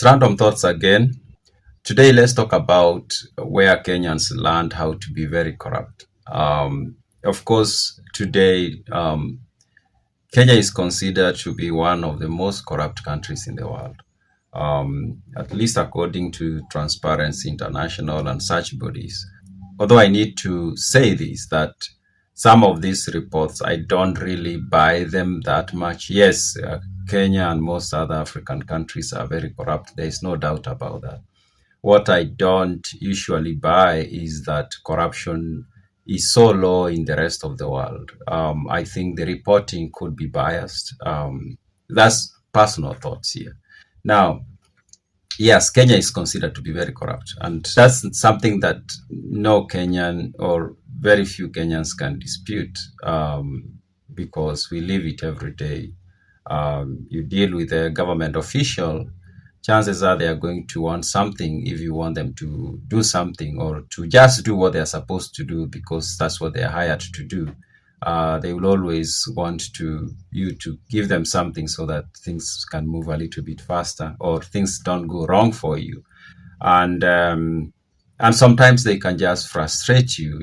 Random thoughts again. Today, let's talk about where Kenyans learned how to be very corrupt. Of course, today, Kenya is considered to be one of the most corrupt countries in the world, at least according to Transparency International and such bodies. Although I need to say this, that some of these reports, I don't really buy them that much. Yes, Kenya and most other African countries are very corrupt. There is no doubt about that. What I don't usually buy is that corruption is so low in the rest of the world. I think the reporting could be biased. That's personal thoughts here. Now, yes, Kenya is considered to be very corrupt, and that's something that no Kenyan or very few Kenyans can dispute, because we live it every day. You deal with a government official, chances are they are going to want something if you want them to do something or to just do what they are supposed to do because that's what they are hired to do. They will always want you to give them something so that things can move a little bit faster or things don't go wrong for you. And sometimes they can just frustrate you.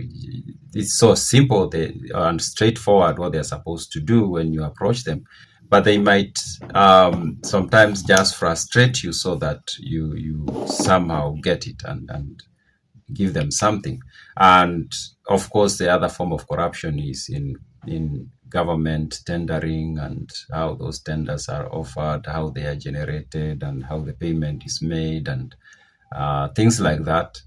It's so simple and straightforward what they're supposed to do when you approach them, but they might sometimes just frustrate you so that you somehow get it and give them something. And of course, the other form of corruption is in government tendering and how those tenders are offered, how they are generated, and how the payment is made, and things like that.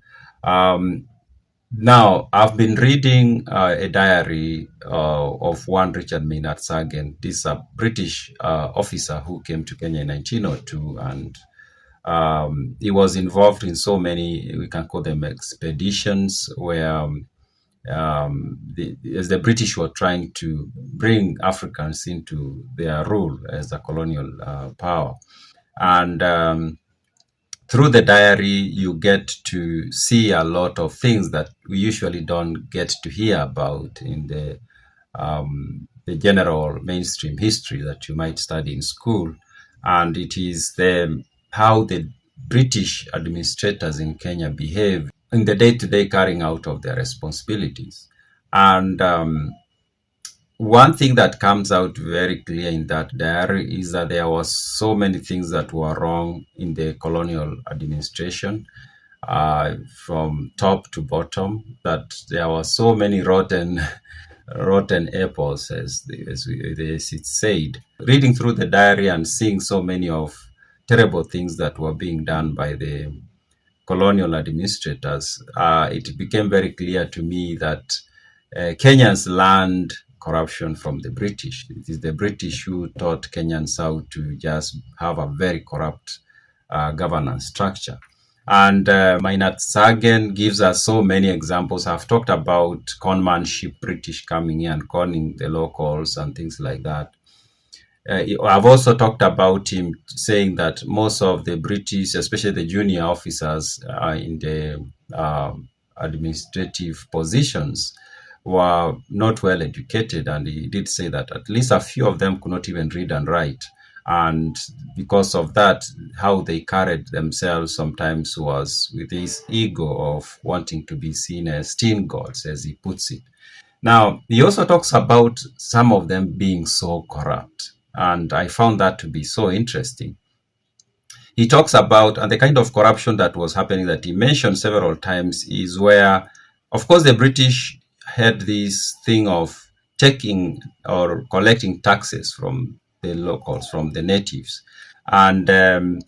Now, I've been reading a diary of one Richard Maynard Sagen. This is a British officer who came to Kenya in 1902, and he was involved in so many, we can call them expeditions, where as the British were trying to bring Africans into their rule as a colonial power. And through the diary, you get to see a lot of things that we usually don't get to hear about in the general mainstream history that you might study in school. And it is how the British administrators in Kenya behave in the day-to-day carrying out of their responsibilities. And one thing that comes out very clear in that diary is that there was so many things that were wrong in the colonial administration, from top to bottom, that there were so many rotten apples, as it's said. Reading through the diary and seeing so many of terrible things that were being done by the colonial administrators, it became very clear to me that Kenyans learned corruption from the British. It is the British who taught Kenyans how to just have a very corrupt governance structure. And Maynard Sagen gives us so many examples. I've talked about conmanship, British coming in and conning the locals and things like that. I've also talked about him saying that most of the British, especially the junior officers in the administrative positions, were not well educated. And he did say that at least a few of them could not even read and write. And because of that, how they carried themselves sometimes was with this ego of wanting to be seen as teen gods, as he puts it. Now, he also talks about some of them being so corrupt. And I found that to be so interesting. He talks about, and the kind of corruption that was happening that he mentioned several times is where, of course, the British had this thing of taking or collecting taxes from the locals, from the natives. And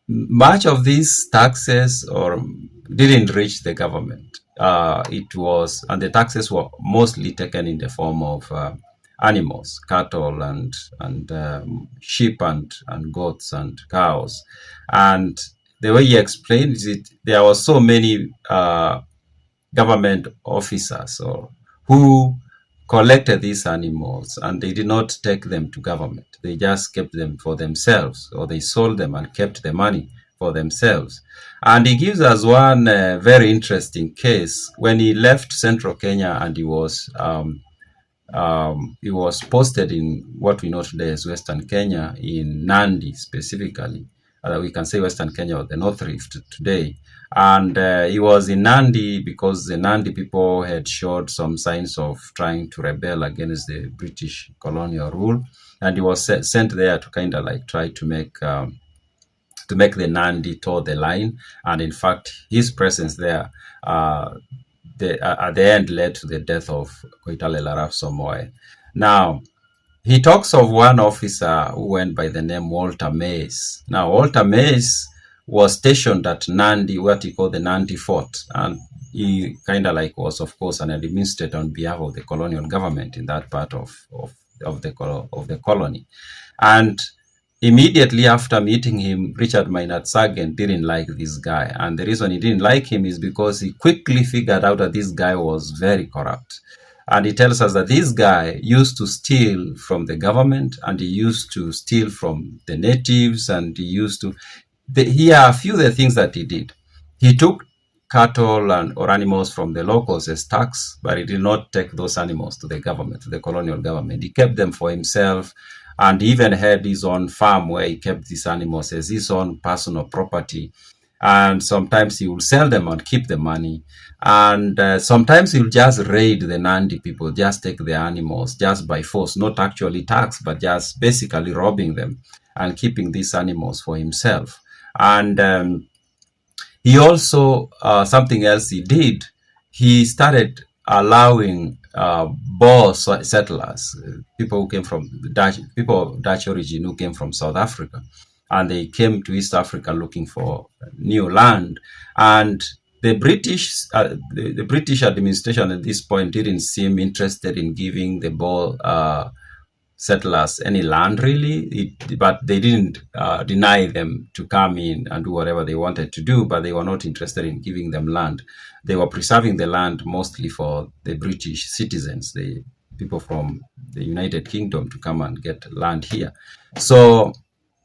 much of these taxes didn't reach the government. And the taxes were mostly taken in the form of animals, cattle and sheep and goats and cows. And the way he explains it, there were so many government officers who collected these animals and they did not take them to government. They just kept them for themselves, or they sold them and kept the money for themselves. And he gives us one very interesting case when he left central Kenya, and he was posted in what we know today as Western Kenya, in Nandi specifically. we can say Western Kenya or the North Rift today. And he was in Nandi because the Nandi people had showed some signs of trying to rebel against the British colonial rule. And he was sent there to kind of like try to make the Nandi toe the line. And in fact, his presence there at the end led to the death of Koitalel Arap Samoei. Now, he talks of one officer who went by the name Walter Mays. Now, Walter Mays was stationed at Nandi, what he called the Nandi Fort, and he kind of like was, of course, an administrator on behalf of the colonial government in that part of the colony. And immediately after meeting him, Richard Maynard Sagen didn't like this guy. And the reason he didn't like him is because he quickly figured out that this guy was very corrupt. And he tells us that this guy used to steal from the government, and he used to steal from the natives, and he used to... Here are a few of the things that he did. He took cattle or animals from the locals as tax, but he did not take those animals to the government, to the colonial government. He kept them for himself, and even had his own farm where he kept these animals as his own personal property. And sometimes he will sell them and keep the money. And sometimes he'll just raid the Nandi people, just take their animals, just by force, not actually tax, but just basically robbing them and keeping these animals for himself. And he also, something else he did, he started allowing Boer settlers, people who came from people of Dutch origin who came from South Africa, and they came to East Africa looking for new land. And the British administration at this point didn't seem interested in giving the Boer settlers any land, really, but they didn't deny them to come in and do whatever they wanted to do, but they were not interested in giving them land. They were preserving the land mostly for the British citizens, the people from the United Kingdom, to come and get land here. So,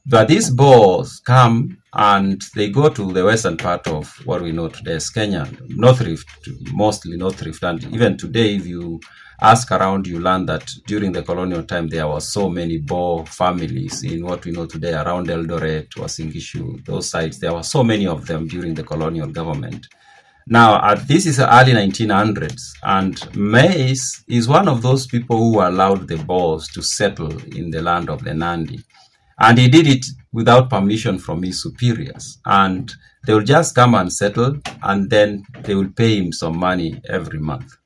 but these Boers come and they go to the western part of what we know today as Kenya, North Rift, mostly North Rift. And even today, if you ask around, you learn that during the colonial time, there were so many Boer families in what we know today around Eldoret, Wasingishu, those sites. There were so many of them during the colonial government. Now, this is the early 1900s, and Mays is one of those people who allowed the Boers to settle in the land of the Nandi. And he did it without permission from his superiors. And they will just come and settle, and then they will pay him some money every month.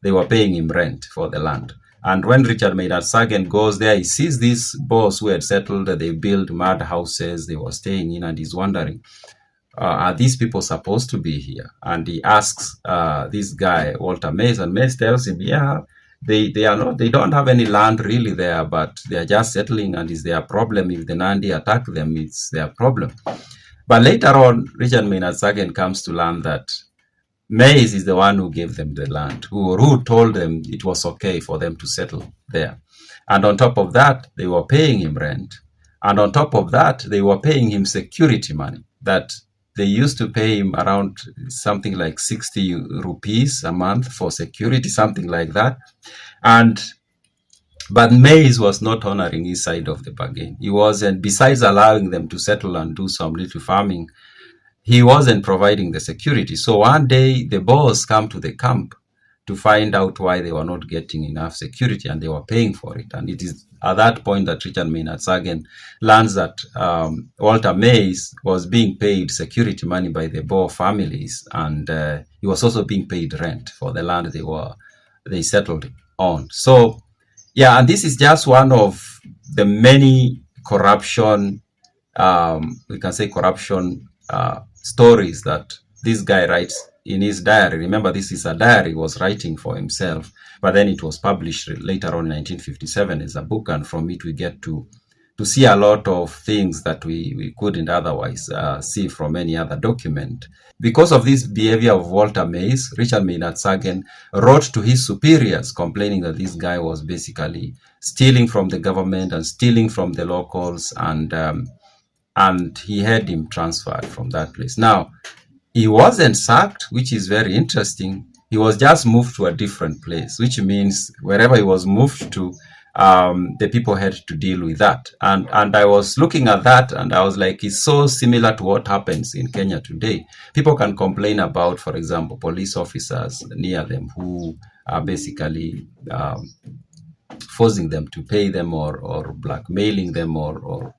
They were paying him rent for the land. And when Richard Maynard Sagen goes there, he sees these Boers who had settled, they built mud houses they were staying in, and he's wondering, are these people supposed to be here? And he asks this guy, Walter Mays, and Mays tells him, yeah, they are not, they don't have any land really there, but they are just settling, and it's their problem. If the Nandi attack them, it's their problem. But later on, Richard Maynard Sagen comes to learn that Mays is the one who gave them the land, who told them it was okay for them to settle there. And on top of that, they were paying him rent. And on top of that, they were paying him security money that they used to pay him around something like 60 rupees a month for security, something like that. But Mays was not honoring his side of the bargain. He wasn't, besides allowing them to settle and do some little farming, he wasn't providing the security. So one day the Boers come to the camp to find out why they were not getting enough security, and they were paying for it. And it is at that point that Richard Maynard Sagen learns that Walter Mays was being paid security money by the Boer families, and he was also being paid rent for the land they settled on. So, yeah, and this is just one of the many corruption, we can say corruption stories that this guy writes in his diary. Remember, this is a diary he was writing for himself, but then it was published later on in 1957 as a book, and from it we get to see a lot of things that we couldn't otherwise see from any other document. Because of this behavior of Walter Mays, Richard Maynard Sagen wrote to his superiors complaining that this guy was basically stealing from the government and stealing from the locals, and he had him transferred from that place. Now, he wasn't sacked, which is very interesting. He was just moved to a different place, which means wherever he was moved to, the people had to deal with that. And I was looking at that and I was like, it's so similar to what happens in Kenya today. People can complain about, for example, police officers near them who are basically forcing them to pay them, or blackmailing them, or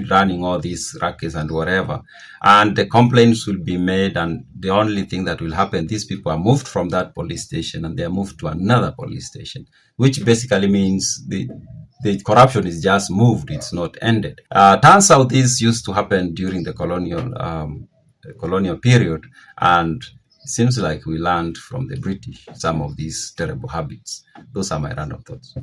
running all these rackets and whatever. And the complaints will be made, and the only thing that will happen, these people are moved from that police station and they are moved to another police station, which basically means the corruption is just moved, it's not ended. Turns out this used to happen during the colonial period, and it seems like we learned from the British some of these terrible habits. Those are my random thoughts.